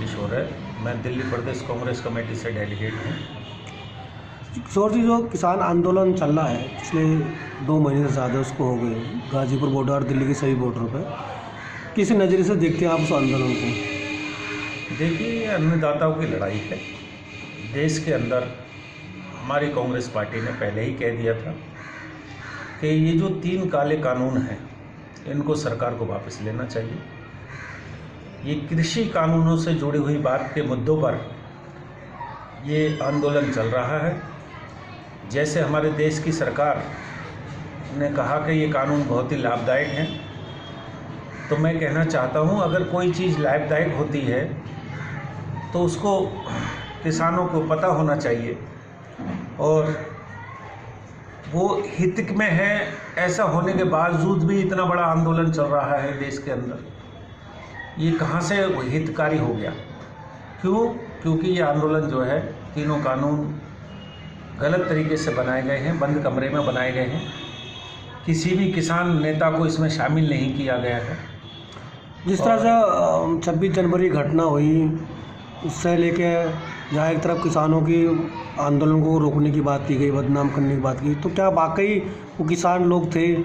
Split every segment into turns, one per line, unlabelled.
किशोर है। मैं दिल्ली प्रदेश कांग्रेस कमेटी से डेलीगेट हूँ।
किशोर जी, जो किसान आंदोलन चल रहा है पिछले 2 महीने से ज़्यादा उसको हो गए, गाजीपुर बॉर्डर और दिल्ली के सभी बॉर्डर पर, किस नज़रिए से देखते हैं आप उस आंदोलन को?
देखिए, ये अन्नदाताओं की लड़ाई है। देश के अंदर हमारी कांग्रेस पार्टी ने पहले ही कह दिया था कि ये जो 3 काले कानून हैं इनको सरकार को वापस लेना चाहिए। ये कृषि कानूनों से जुड़ी हुई बात के मुद्दों पर ये आंदोलन चल रहा है। जैसे हमारे देश की सरकार ने कहा कि ये कानून बहुत ही लाभदायक हैं, तो मैं कहना चाहता हूँ अगर कोई चीज़ लाभदायक होती है तो उसको किसानों को पता होना चाहिए और वो हित में है। ऐसा होने के बावजूद भी इतना बड़ा आंदोलन चल रहा है देश के अंदर, ये कहाँ से हितकारी हो गया? क्यों? क्योंकि ये आंदोलन जो है, तीनों कानून गलत तरीके से बनाए गए हैं, बंद कमरे में बनाए गए हैं। किसी भी किसान नेता को इसमें शामिल नहीं किया गया है।
जिस तरह से 26 जनवरी घटना हुई, उससे लेके जहाँ एक तरफ किसानों की आंदोलन को रोकने की बात की गई, बदनाम करने की बात की, तो क्या वाकई वो किसान लोग थे?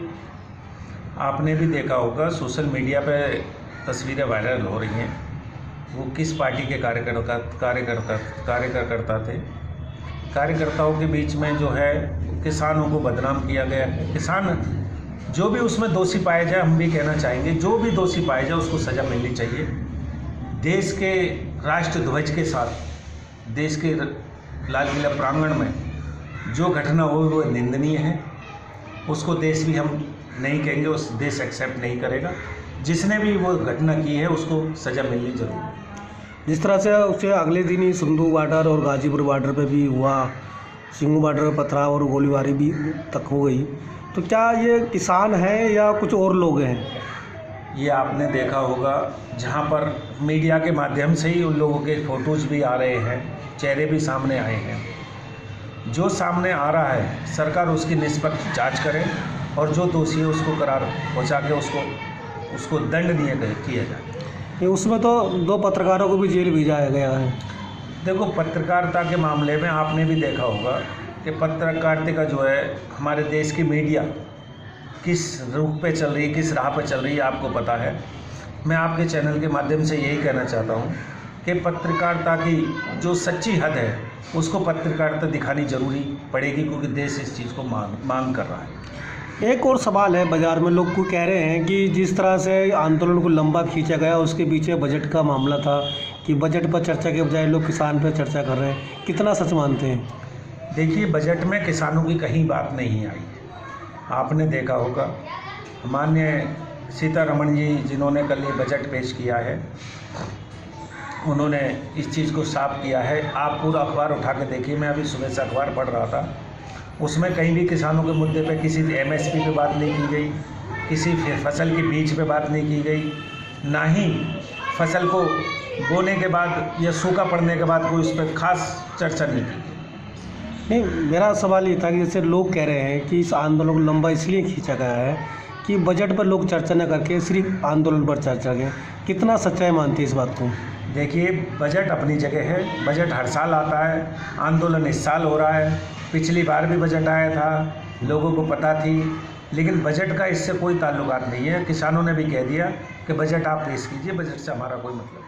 आपने भी देखा होगा सोशल मीडिया पे तस्वीरें वायरल हो रही हैं, वो किस पार्टी के कार्यकर्ता थे। कार्यकर्ताओं के बीच में जो है किसानों को बदनाम किया गया है। किसान जो भी उसमें दोषी पाया जाए, हम भी कहना चाहेंगे जो भी दोषी पाया जाए उसको सज़ा मिलनी चाहिए। देश के राष्ट्र ध्वज के साथ देश के लाल किला प्रांगण में जो घटना हुई वो निंदनीय है। उसको देश भी हम नहीं कहेंगे, उस देश एक्सेप्ट नहीं करेगा। जिसने भी वो घटना की है उसको सज़ा मिलनी जरूरी है।
जिस तरह से उसके अगले दिन ही सिंधु बॉर्डर और गाजीपुर बॉर्डर पे भी हुआ, सिंधु बॉर्डर पर पथराव और गोलीबारी भी तक हो गई, तो क्या ये किसान हैं या कुछ और लोग हैं?
ये आपने देखा होगा, जहाँ पर मीडिया के माध्यम से ही उन लोगों के फ़ोटोज़ भी आ रहे हैं, चेहरे भी सामने आए हैं। जो सामने आ रहा है सरकार उसकी निष्पक्ष जांच करे और जो दोषी है उसको करार पहुँचा के उसको दंडनीय किया जाए।
ये उसमें तो 2 पत्रकारों को भी जेल भेजा गया है।
देखो, पत्रकारिता के मामले में आपने भी देखा होगा कि पत्रकारिता जो है हमारे देश की मीडिया किस रुख पे चल रही है, किस राह पे चल रही है, आपको पता है। मैं आपके चैनल के माध्यम से यही कहना चाहता हूँ कि पत्रकारिता की जो सच्ची हद है उसको पत्रकारिता दिखानी जरूरी पड़ेगी, क्योंकि देश इस चीज़ को मांग कर रहा है।
एक और सवाल है, बाज़ार में लोग को कह रहे हैं कि जिस तरह से आंदोलन को लंबा खींचा गया उसके पीछे बजट का मामला था, कि बजट पर चर्चा के बजाय लोग किसान पर चर्चा कर रहे हैं। कितना सच मानते हैं?
देखिए, बजट में किसानों की कहीं बात नहीं आई। आपने देखा होगा माननीय सीतारमण जी जिन्होंने कल ये बजट पेश किया है, उन्होंने इस चीज़ को साफ किया है। आप पूरा अखबार उठा के देखिए, मैं अभी सुबह से अखबार पढ़ रहा था, उसमें कहीं भी किसानों के मुद्दे पे किसी MSP पे बात नहीं की गई, किसी फसल के बीज पे बात नहीं की गई, ना ही फसल को बोने के बाद या सूखा पड़ने के बाद कोई उस पर खास चर्चा नहीं की।
नहीं, मेरा सवाल ये था कि जैसे लोग कह रहे हैं कि इस आंदोलन को लंबा इसलिए खींचा गया है कि बजट पर लोग चर्चा न करके सिर्फ आंदोलन पर चर्चा करें। कितना सच्चाई मानती है इस बात को?
देखिए, बजट अपनी जगह है, बजट हर साल आता है, आंदोलन इस साल हो रहा है, पिछली बार भी बजट आया था, लोगों को पता थी, लेकिन बजट का इससे कोई ताल्लुकात नहीं है। किसानों ने भी कह दिया कि बजट आप पेश कीजिए, बजट से हमारा कोई मतलब नहीं।